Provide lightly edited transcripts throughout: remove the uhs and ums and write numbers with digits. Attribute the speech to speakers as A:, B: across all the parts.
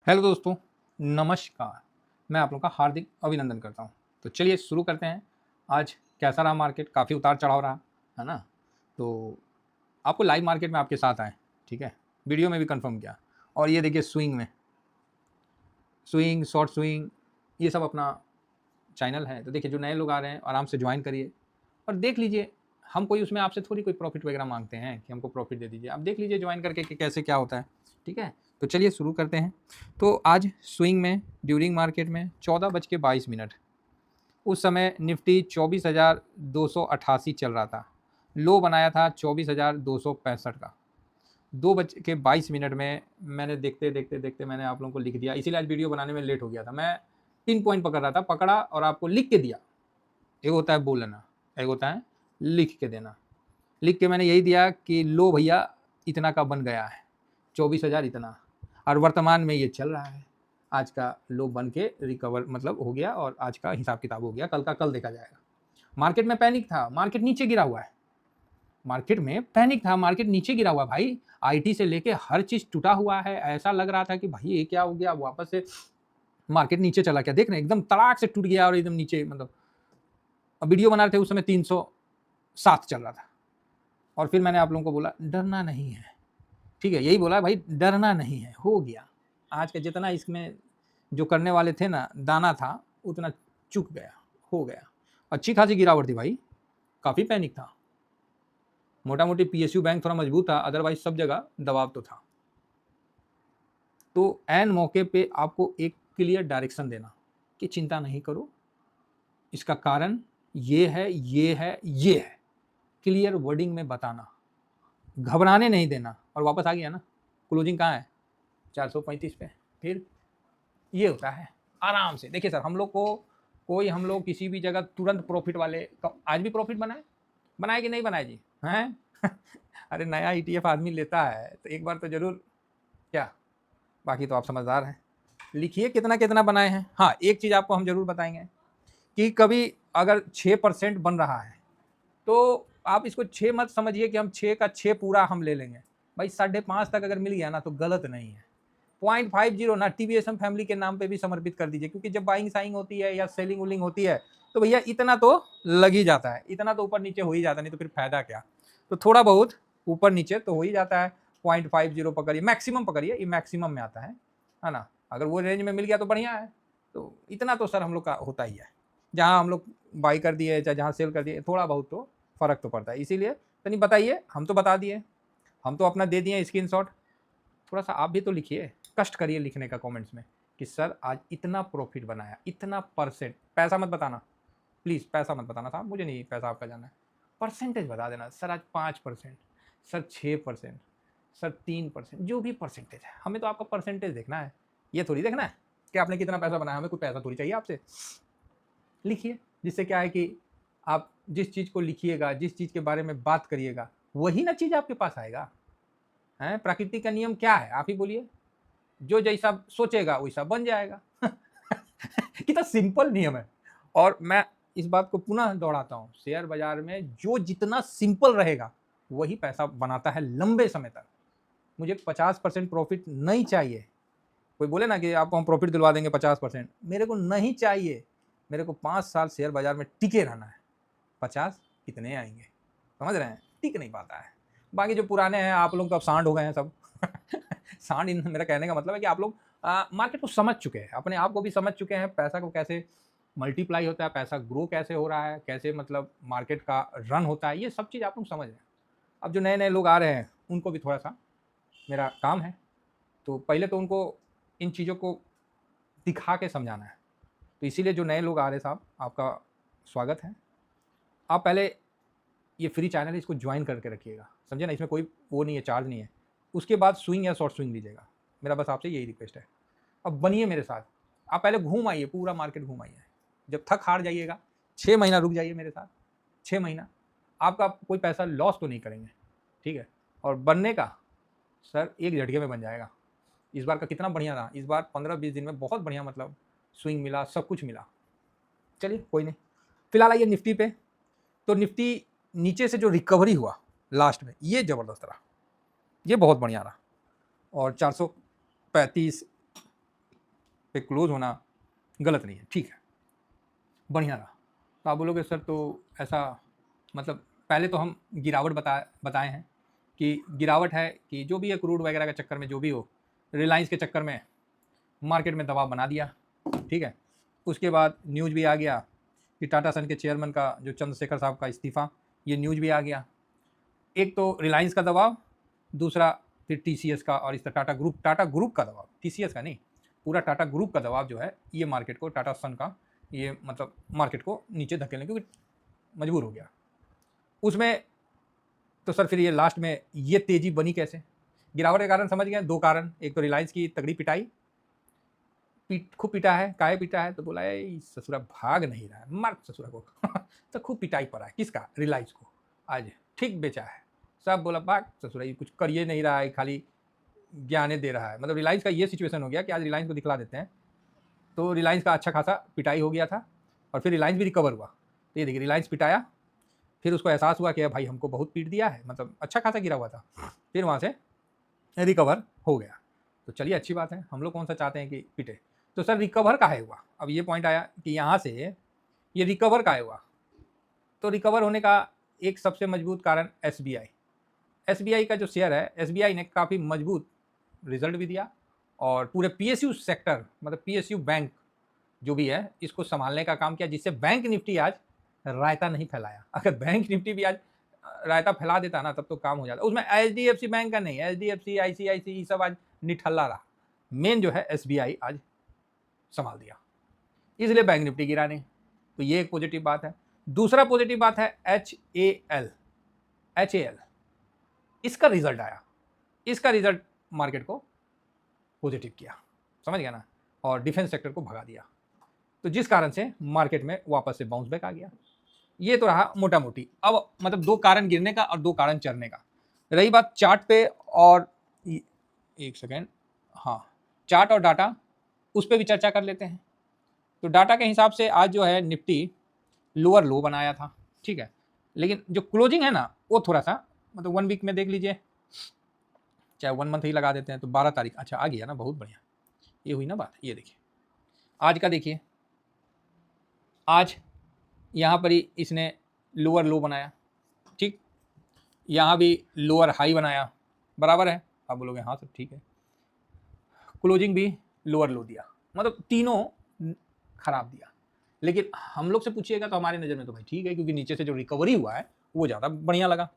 A: Hello दोस्तों, नमस्कार। मैं आप लोगों का हार्दिक अभिनंदन करता हूँ। तो चलिए शुरू करते हैं। आज कैसा रहा मार्केट? काफ़ी उतार चढ़ाव रहा, है ना? तो आपको लाइव मार्केट में आपके साथ आए, ठीक है? वीडियो में भी कंफर्म किया। और ये देखिए स्विंग में, स्विंग, शॉर्ट स्विंग, ये सब अपना चैनल है। तो देखिए जो नए लोग आ रहे हैं आराम से ज्वाइन करिए और देख लीजिए। हम कोई उसमें आपसे थोड़ी कोई प्रॉफिट वगैरह मांगते हैं कि हमको प्रॉफिट दे दीजिए। आप देख लीजिए ज्वाइन करके कि कैसे क्या होता है, ठीक है? तो चलिए शुरू करते हैं। तो आज स्विंग में ड्यूरिंग मार्केट में 14:22 उस समय निफ्टी 24,288 चल रहा था। लो बनाया था 24,265 का। 2:22 में मैंने देखते देखते देखते मैंने आप लोगों को लिख दिया, इसीलिए आज वीडियो बनाने में लेट हो गया था। मैं 3 पॉइंट पकड़ रहा था, पकड़ा और आपको लिख के दिया। एक होता है बोलना, एक होता है लिख के देना। लिख के मैंने यही दिया कि लो भैया इतना का बन गया है, 24,000 इतना, और वर्तमान में ये चल रहा है। आज का लो बन के रिकवर मतलब हो गया और आज का हिसाब किताब हो गया, कल का कल देखा जाएगा। मार्केट में पैनिक था, मार्केट नीचे गिरा हुआ है। मार्केट में पैनिक था, मार्केट नीचे गिरा हुआ भाई। आईटी से लेके हर चीज टूटा हुआ है। ऐसा लग रहा था कि भाई ये क्या हो गया, वापस से मार्केट नीचे चला गया। देख रहे हैं एकदम तड़ाक से टूट गया और एकदम नीचे, मतलब वीडियो बना रहे थे उस समय 307 चल रहा था। और फिर मैंने आप लोगों को बोला डरना नहीं है, ठीक है? यही बोला भाई, डरना नहीं है। हो गया आज का जितना इसमें जो करने वाले थे ना, दाना था उतना चुक गया, हो गया। अच्छी खासी गिरावट थी भाई, काफ़ी पैनिक था। मोटा मोटी पीएसयू बैंक थोड़ा मजबूत था, अदरवाइज सब जगह दबाव तो था। तो एन मौके पे आपको एक क्लियर डायरेक्शन देना कि चिंता नहीं करो, इसका कारण ये है, ये है, ये है। क्लियर वर्डिंग में बताना, घबराने नहीं देना। और वापस आ गया ना, क्लोजिंग कहाँ है? 435 पे। फिर ये होता है आराम से। देखिए सर, हम लोग को कोई, हम लोग किसी भी जगह तुरंत प्रॉफिट वाले, आज भी प्रॉफिट बनाए, बनाए कि नहीं बनाए जी? हैं? अरे नया ईटीएफ आदमी लेता है तो एक बार तो जरूर, क्या? बाकी तो आप समझदार हैं, लिखिए कितना कितना बनाए हैं। हाँ, एक चीज़ आपको हम जरूर बताएंगे कि कभी अगर 6% बन रहा है तो आप इसको 6 मत समझिए कि हम 6 का 6 पूरा हम ले लेंगे। भाई 5.5 तक अगर मिल गया ना तो गलत नहीं है। 0.50 ना टीवीएसएम फैमिली के नाम पे भी समर्पित कर दीजिए, क्योंकि जब बाइंग साइंग होती है या सेलिंग उलिंग होती है तो भैया इतना तो लग ही जाता है, इतना तो ऊपर नीचे हो ही जाता है, नहीं तो फिर फायदा क्या? तो थोड़ा बहुत ऊपर नीचे तो हो ही जाता है। 0.50 पकड़िए, मैक्सिमम पकड़िए, ये मैक्सिमम में आता है ना? अगर वो रेंज में मिल गया तो बढ़िया है। तो इतना तो सर हम लोग का होता ही है, जहाँ हम लोग बाई कर दिए चाहे जहाँ सेल कर दिए, थोड़ा बहुत तो फर्क तो पड़ता है। इसीलिए तो नहीं बताइए, हम तो बता दिए, हम तो अपना दे दिए स्क्रीनशॉट। थोड़ा सा आप भी तो लिखिए, कष्ट करिए लिखने का कमेंट्स में कि सर आज इतना प्रॉफिट बनाया, इतना परसेंट। पैसा मत बताना प्लीज़, पैसा मत बताना साहब, मुझे नहीं पैसा आपका जाना है। परसेंटेज बता देना, सर आज 5%, सर 6%, सर 3%, जो भी परसेंटेज है। हमें तो आपका परसेंटेज देखना है, ये थोड़ी देखना है कि आपने कितना पैसा बनाया। हमें कोई पैसा थोड़ी चाहिए आपसे। लिखिए, जिससे क्या है कि आप जिस चीज़ को लिखिएगा, जिस चीज़ के बारे में बात करिएगा, वही ना चीज़ आपके पास आएगा। हैं? प्रकृति का नियम क्या है आप ही बोलिए? जो जैसा सोचेगा वैसा बन जाएगा। कितना सिंपल नियम है। और मैं इस बात को पुनः दोहराता हूँ, शेयर बाजार में जो जितना सिंपल रहेगा वही पैसा बनाता है लंबे समय तक। मुझे 50% प्रॉफिट नहीं चाहिए। कोई बोले ना कि आपको हम प्रॉफिट दिलवा देंगे 50%, मेरे को नहीं चाहिए। मेरे को 5 साल शेयर बाजार में टिके रहना है। 50 कितने आएंगे? समझ रहे हैं? टिक नहीं पाता है। बाकी जो पुराने हैं, आप लोग तो अब सांड हो गए हैं सब। सांड इन, मेरा कहने का मतलब है कि आप लोग मार्केट को समझ चुके हैं, अपने आप को भी समझ चुके हैं, पैसा को कैसे मल्टीप्लाई होता है, पैसा ग्रो कैसे हो रहा है, कैसे मतलब मार्केट का रन होता है, ये सब चीज़ आप लोग समझ रहे हैं। अब जो नए नए लोग आ रहे हैं उनको भी थोड़ा सा मेरा काम है, तो पहले तो उनको इन चीज़ों को दिखा के समझाना है। तो इसीलिए जो नए लोग आ रहे हैं साहब, आपका स्वागत है। आप पहले ये फ्री चैनल है, इसको ज्वाइन करके रखिएगा, समझे ना? इसमें कोई वो नहीं है, चार्ज नहीं है। उसके बाद स्विंग या शॉर्ट स्विंग लीजिएगा, मेरा बस आपसे यही रिक्वेस्ट है। अब बनिए मेरे साथ, आप पहले घूम आइए, पूरा मार्केट घूम आइए। जब थक हार जाइएगा, 6 महीना रुक जाइए मेरे साथ। 6 महीना आपका कोई पैसा लॉस तो नहीं करेंगे, ठीक है? और बनने का सर एक झटके में बन जाएगा। इस बार का कितना बढ़िया रहा, इस बार 15-20 दिन में बहुत बढ़िया, मतलब स्विंग मिला, सब कुछ मिला। चलिए कोई नहीं, फिलहाल आइए निफ्टी पे। तो निफ्टी नीचे से जो रिकवरी हुआ लास्ट में, ये ज़बरदस्त रहा, ये बहुत बढ़िया रहा। और 435 पे क्लोज होना गलत नहीं है, ठीक है, बढ़िया रहा। तो आप बोलोगे सर तो ऐसा मतलब पहले तो हम गिरावट बताए हैं कि गिरावट है कि जो भी है क्रूड वगैरह के चक्कर में जो भी हो, रिलायंस के चक्कर में मार्केट में दबाव बना दिया, ठीक है। उसके बाद न्यूज़ भी आ गया कि टाटा सन के चेयरमैन का जो चंद्रशेखर साहब का इस्तीफ़ा, ये न्यूज़ भी आ गया। एक तो रिलायंस का दबाव, दूसरा फिर टीसीएस का और इस टाटा ग्रुप का दबाव, टीसीएस का नहीं, पूरा टाटा ग्रुप का दबाव जो है ये मार्केट को, टाटा सन का ये मतलब मार्केट को नीचे धकेलने क्योंकि मजबूर हो गया उसमें। तो सर फिर ये लास्ट में ये तेजी बनी कैसे? गिरावट के कारण समझ गए, दो कारण, एक तो रिलायंस की तगड़ी पिटाई, खूब पीटा है, काहे पीटा है? तो बोला है ससुरा भाग नहीं रहा है, मार ससुरा को तो खूब पिटाई पड़ा है, किसका? रिलायंस को। आज ठीक बेचा है, सब बोला भाग ससुरा, ये कुछ करिए नहीं रहा है, खाली ज्ञाने दे रहा है। मतलब रिलायंस का ये सिचुएशन हो गया कि आज रिलायंस को दिखला देते हैं। तो रिलायंस का अच्छा खासा पिटाई हो गया था और फिर रिलायंस भी रिकवर हुआ। तो ये देखिए रिलायंस पिटाया, फिर उसको एहसास हुआ कि भाई हमको बहुत पीट दिया है, मतलब अच्छा खासा गिरा हुआ था, फिर वहाँ से रिकवर हो गया। तो चलिए अच्छी बात है, हम लोग कौन सा चाहते हैं कि पिटे। तो सर रिकवर काहे हुआ? अब ये पॉइंट आया कि यहाँ से ये रिकवर काहे हुआ। तो रिकवर होने का एक सबसे मजबूत कारण एसबीआई का जो शेयर है, एसबीआई ने काफ़ी मजबूत रिजल्ट भी दिया और पूरे पीएसयू सेक्टर, मतलब पीएसयू बैंक जो भी है इसको संभालने का काम किया, जिससे बैंक निफ्टी आज रायता नहीं फैलाया। अगर बैंक निफ्टी भी आज रायता फैला देता ना तब तो काम हो जाता। उसमें एचडीएफसी बैंक का नहीं, एचडीएफसी आईसीआईसी ये सब आज निठल्ला रहा, मेन जो है एसबीआई आज संभाल दिया, इसलिए बैंक निफ्टी गिरा नहीं। तो ये एक पॉजिटिव बात है। दूसरा पॉजिटिव बात है एचएएल, इसका रिजल्ट आया, इसका रिजल्ट मार्केट को पॉजिटिव किया, समझ गया ना, और डिफेंस सेक्टर को भगा दिया, तो जिस कारण से मार्केट में वापस से बाउंस बैक आ गया। ये तो रहा मोटा मोटी। अब मतलब दो कारण गिरने का और दो कारण चढ़ने का। रही बात चार्ट पे और एक सेकेंड, हाँ चार्ट और डाटा, उस पर भी चर्चा कर लेते हैं। तो डाटा के हिसाब से आज जो है निफ्टी लोअर लो बनाया था, ठीक है, लेकिन जो क्लोजिंग है ना वो थोड़ा सा मतलब 1 वीक में देख लीजिए, चाहे 1 मंथ ही लगा देते हैं तो 12 तारीख, अच्छा आ गया ना, बहुत बढ़िया, ये हुई ना बात। ये देखिए आज का, देखिए आज यहाँ पर ही इसने लोअर लो बनाया, ठीक, यहाँ भी लोअर हाई बनाया, बराबर है। आप बोलोगे हाँ सब ठीक है, क्लोजिंग भी लोअर लो दिया, मतलब तीनों खराब दिया। लेकिन हम लोग से पूछिएगा तो हमारी नज़र में तो भाई ठीक है, क्योंकि नीचे से जो रिकवरी हुआ है वो ज़्यादा बढ़िया लगा।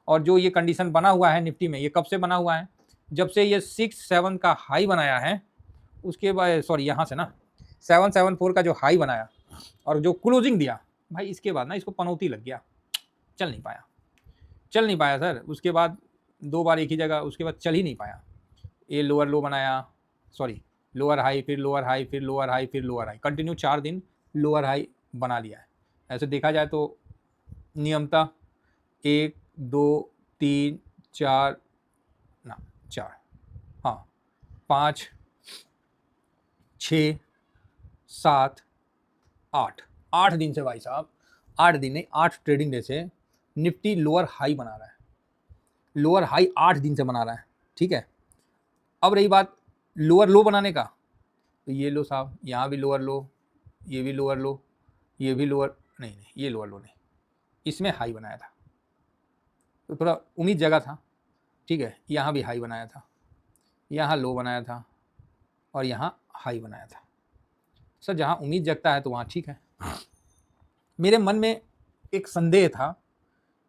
A: और जो ये कंडीशन बना हुआ है निफ्टी में, ये कब से बना हुआ है? जब से ये 6-7 का हाई बनाया है, उसके बाद सॉरी यहाँ से ना 774 का जो हाई बनाया और जो क्लोजिंग दिया भाई, इसके बाद ना इसको पनौती लग गया, चल नहीं पाया सर। उसके बाद 2 बार एक ही जगह, उसके बाद चल ही नहीं पाया। ये लोअर लो बनाया, सॉरी लोअर हाई, फिर लोअर हाई, फिर लोअर हाई, फिर लोअर हाई, कंटिन्यू 4 दिन लोअर हाई बना लिया है। ऐसे देखा जाए तो नियमता 1 2 3 4 ना 4, हाँ 5 6 7 8 दिन से भाई साहब, 8 दिन नहीं 8 ट्रेडिंग डे से निफ्टी लोअर हाई बना रहा है, लोअर हाई 8 दिन से बना रहा है, ठीक है। अब रही बात लोअर लो बनाने का, तो ये लो साहब, यहाँ भी लोअर लो, ये भी लोअर लो, ये भी लोअर नहीं, ये लोअर लो नहीं, इसमें हाई बनाया था, तो थोड़ा उम्मीद जगह था, ठीक है। यहाँ भी हाई बनाया था, यहाँ लो बनाया था और यहाँ हाई बनाया था। सर जहाँ उम्मीद जगता है तो वहाँ ठीक है। मेरे मन में एक संदेह था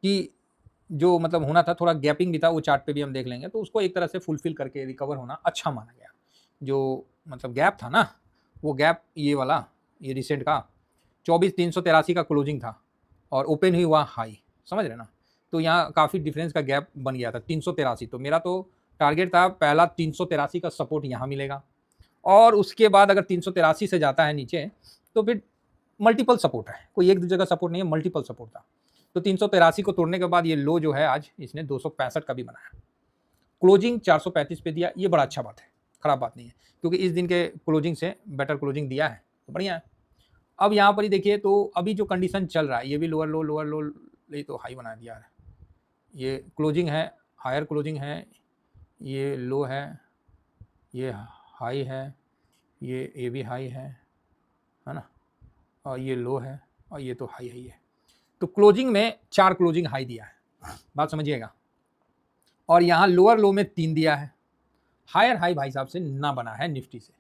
A: कि जो मतलब होना था, थोड़ा गैपिंग भी था, वो चार्ट पे भी हम देख लेंगे, तो उसको एक तरह से फुलफिल करके रिकवर होना अच्छा माना गया। जो मतलब गैप था ना, वो गैप ये वाला, ये रिसेंट का 24,383 का क्लोजिंग था और ओपन हुई हुआ हाई, समझ रहे ना। तो यहाँ काफ़ी डिफरेंस का गैप बन गया था 383। तो मेरा तो टारगेट था पहला 383 का सपोर्ट यहाँ मिलेगा और उसके बाद अगर 383 से जाता है नीचे तो फिर मल्टीपल सपोर्ट है, कोई एक दूसरे का सपोर्ट नहीं है, मल्टीपल सपोर्ट था। तो 383 को तोड़ने के बाद ये लो जो है आज इसने 265 का भी बनाया, क्लोजिंग 435 पे दिया, ये बड़ा अच्छा बात है, खराब बात नहीं है, क्योंकि इस दिन के क्लोजिंग से बेटर क्लोजिंग दिया है तो बढ़िया है। अब यहाँ पर ही देखिए, तो अभी जो कंडीशन चल रहा है, ये भी लोअर लो ये तो हाई बना दिया है, ये क्लोजिंग है, हायर क्लोजिंग है, ये लो है, ये हाई है, ये भी हाई है ना, और ये लो है, और ये तो हाई है। तो क्लोजिंग में 4 क्लोजिंग हाई दिया है, बात समझिएगा, और यहाँ लोअर लो में 3 दिया है। हायर हाई भाई साहब से ना बना है निफ्टी से।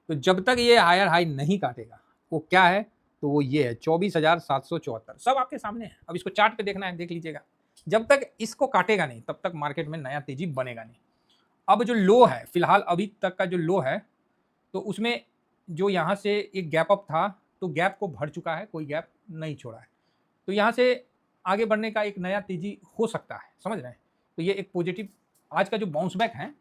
A: तो जब तक ये हायर हाई नहीं काटेगा, वो क्या है, तो वो ये है 24,774, सब आपके सामने है। अब इसको चार्ट पे देखना है, देख लीजिएगा। जब तक इसको काटेगा नहीं तब तक मार्केट में नया तेजी बनेगा नहीं। अब जो लो है फिलहाल अभी तक का जो लो है, तो उसमें जो यहाँ से एक गैप अप था, तो गैप को भर चुका है, कोई गैप नहीं छोड़ा है। तो यहाँ से आगे बढ़ने का एक नया तेजी हो सकता है, समझ रहे हैं। तो ये एक पॉजिटिव, आज का जो बाउंस बैक है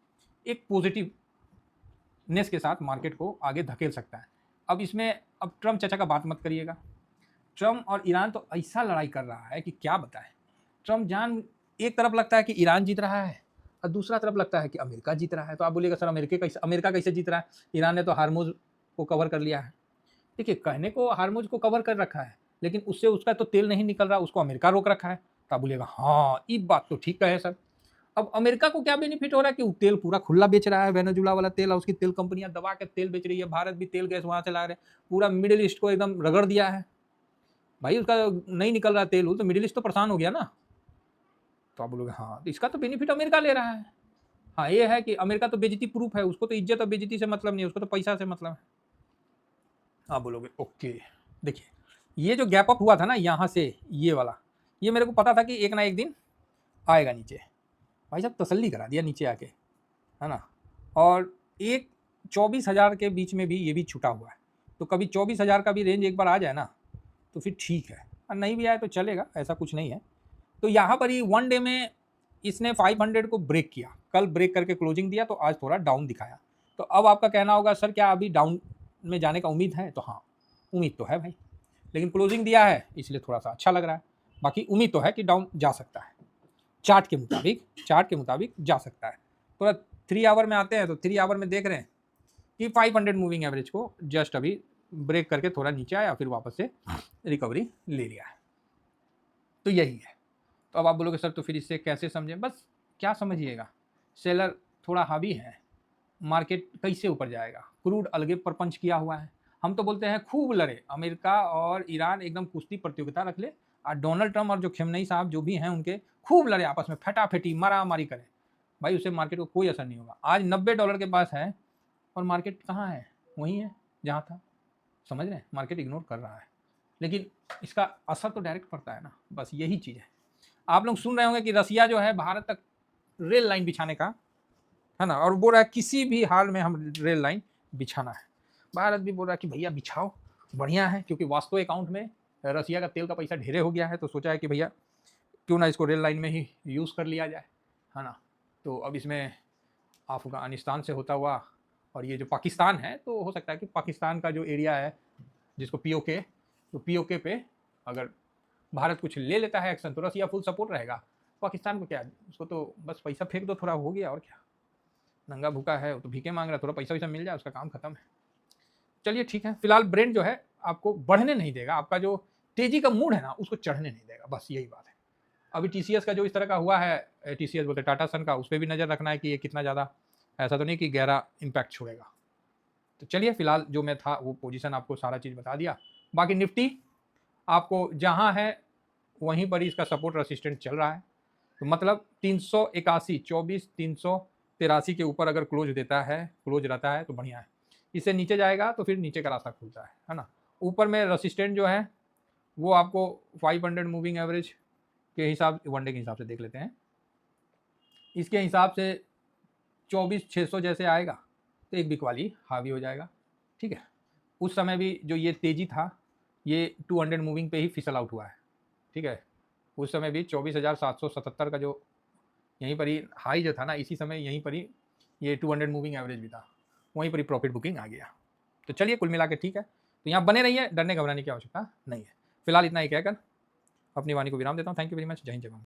A: एक पॉजिटिवनेस के साथ मार्केट को आगे धकेल सकता है। अब इसमें अब ट्रम्प चाचा का बात मत करिएगा। ट्रम्प और ईरान तो ऐसा लड़ाई कर रहा है कि क्या बताएं। ट्रम्प जान, एक तरफ लगता है कि ईरान जीत रहा है और दूसरा तरफ लगता है कि अमेरिका जीत रहा है। तो आप बोलिएगा सर अमेरिका कैसे जीत रहा है, ईरान ने तो हार्मुज को कवर कर लिया है। देखिए, कहने को हार्मुज को कवर कर रखा है, लेकिन उससे उसका तो तेल नहीं निकल रहा, उसको अमेरिका रोक रखा है। तो आप बोलिएगा हाँ ये बात तो ठीक है सर। अब अमेरिका को क्या बेनिफिट हो रहा है कि वो तेल पूरा खुला बेच रहा है, वेनेजुला वाला तेल, और उसकी तेल कंपनियां दबा के तेल बेच रही है। भारत भी तेल गैस वहां से ला रहे हैं, पूरा मिडिल ईस्ट को एकदम रगड़ दिया है भाई। उसका नहीं निकल रहा तेल, तो मिडिल ईस्ट तो परेशान हो गया ना। तो आप बोलोगे हाँ, तो इसका तो बेनिफिट अमेरिका ले रहा है। हाँ, ये है कि अमेरिका तो बेइज्जती प्रूफ है, उसको तो इज्जत और बेइज्जती से मतलब नहीं है, उसको तो पैसा से मतलब है। आप बोलोगे ओके। देखिए, ये जो गैप अप हुआ था ना यहाँ से, ये वाला, ये मेरे को पता था कि एक ना एक दिन आएगा नीचे। भाई साहब तसल्ली करा दिया नीचे आके, है ना। और एक 24,000 के बीच में भी ये भी छुटा हुआ है। तो कभी 24,000 का भी रेंज एक बार आ जाए ना तो फिर ठीक है, और नहीं भी आए तो चलेगा, ऐसा कुछ नहीं है। तो यहाँ पर ही वन डे में इसने 500 को ब्रेक किया, कल ब्रेक करके क्लोजिंग दिया, तो आज थोड़ा डाउन दिखाया। तो अब आपका कहना होगा सर क्या अभी डाउन में जाने का उम्मीद है, तो हाँ उम्मीद तो है भाई, लेकिन क्लोजिंग दिया है इसलिए थोड़ा सा अच्छा लग रहा है। बाकी उम्मीद तो है कि डाउन जा सकता है, चार्ट के मुताबिक जा सकता है। थोड़ा 3 आवर में आते हैं, तो 3 आवर में देख रहे हैं कि 500 मूविंग एवरेज को जस्ट अभी ब्रेक करके थोड़ा नीचे आया, फिर वापस से रिकवरी ले लिया है। तो यही है। तो अब आप बोलोगे सर तो फिर इससे कैसे समझें, बस क्या समझिएगा, सेलर थोड़ा हावी है, मार्केट कैसे ऊपर जाएगा, क्रूड अलगे परपंच किया हुआ है। हम तो बोलते हैं खूब लड़े, अमेरिका और ईरान एकदम कुश्ती प्रतियोगिता रख ले, और डोनाल्ड ट्रम्प और जो खेमनई साहब जो भी हैं उनके खूब लड़े, आपस में फटाफटी मारामारी करें, भाई उससे मार्केट को कोई असर नहीं होगा। आज $90 के पास है और मार्केट कहाँ है, वहीं है जहाँ था। समझ रहे हैं, मार्केट इग्नोर कर रहा है, लेकिन इसका असर तो डायरेक्ट पड़ता है ना, बस यही चीज़ है। आप लोग सुन रहे होंगे कि रसिया जो है भारत तक रेल लाइन बिछाने का, है ना, और बोल रहा है किसी भी हाल में हम रेल लाइन बिछाना है। भारत भी बोल रहा है कि भैया बिछाओ, बढ़िया है, क्योंकि वास्तव अकाउंट में रसिया का तेल का पैसा ढेरे हो गया है, तो सोचा है कि भैया क्यों ना इसको रेल लाइन में ही यूज़ कर लिया जाए, है ना। तो अब इसमें अफगानिस्तान से होता हुआ और ये जो पाकिस्तान है, तो हो सकता है कि पाकिस्तान का जो एरिया है जिसको पीओके, तो पीओके पे अगर भारत कुछ ले लेता है एक्शन, तो रसिया फुल सपोर्ट रहेगा। पाकिस्तान को क्या, उसको तो बस पैसा फेंक दो थोड़ा, हो गया, और क्या, नंगा भूखा है वो तो भीखे मांग रहा है, थोड़ा पैसा वैसा मिल जाए उसका काम खत्म है। चलिए ठीक है, फिलहाल ब्रेंड जो है आपको बढ़ने नहीं देगा, आपका जो तेजी का मूड है ना उसको चढ़ने नहीं देगा, बस यही बात है। अभी टीसीएस का जो इस तरह का हुआ है, टीसीएस बोलते टाटा सन का, उस पर भी नज़र रखना है कि ये कितना ज़्यादा, ऐसा तो नहीं कि गहरा इम्पैक्ट छोड़ेगा। तो चलिए, फिलहाल जो मैं था वो पोजीशन आपको सारा चीज़ बता दिया। बाकी निफ्टी आपको जहाँ है वहीं पर ही इसका सपोर्ट रेसिस्टेंट चल रहा है, तो मतलब 381, 24,383 के ऊपर अगर क्लोज रहता है तो बढ़िया है। इससे नीचे जाएगा तो फिर नीचे का रास्ता खुलता है ना। ऊपर में रेसिस्टेंट जो है वो आपको 500 मूविंग एवरेज के हिसाब, वन डे के हिसाब से देख लेते हैं, इसके हिसाब से 24,600 जैसे आएगा तो एक बिकवाली हावी हो जाएगा, ठीक है। उस समय भी जो ये तेजी था ये 200 मूविंग पे ही फिसल आउट हुआ है, ठीक है। उस समय भी 24,777 का जो यहीं पर ही हाई जो था ना, इसी समय यहीं पर ही ये 200 मूविंग एवरेज भी था, वहीं पर ही प्रॉफिट बुकिंग आ गया। तो चलिए कुल मिला के ठीक है, तो यहाँ बने रहिए, डरने घबराने की आवश्यकता नहीं है। फिलहाल इतना ही कहकर अपनी वाणी को विराम देता हूँ। थैंक यू वेरी मच, जय हिंद जय भारत।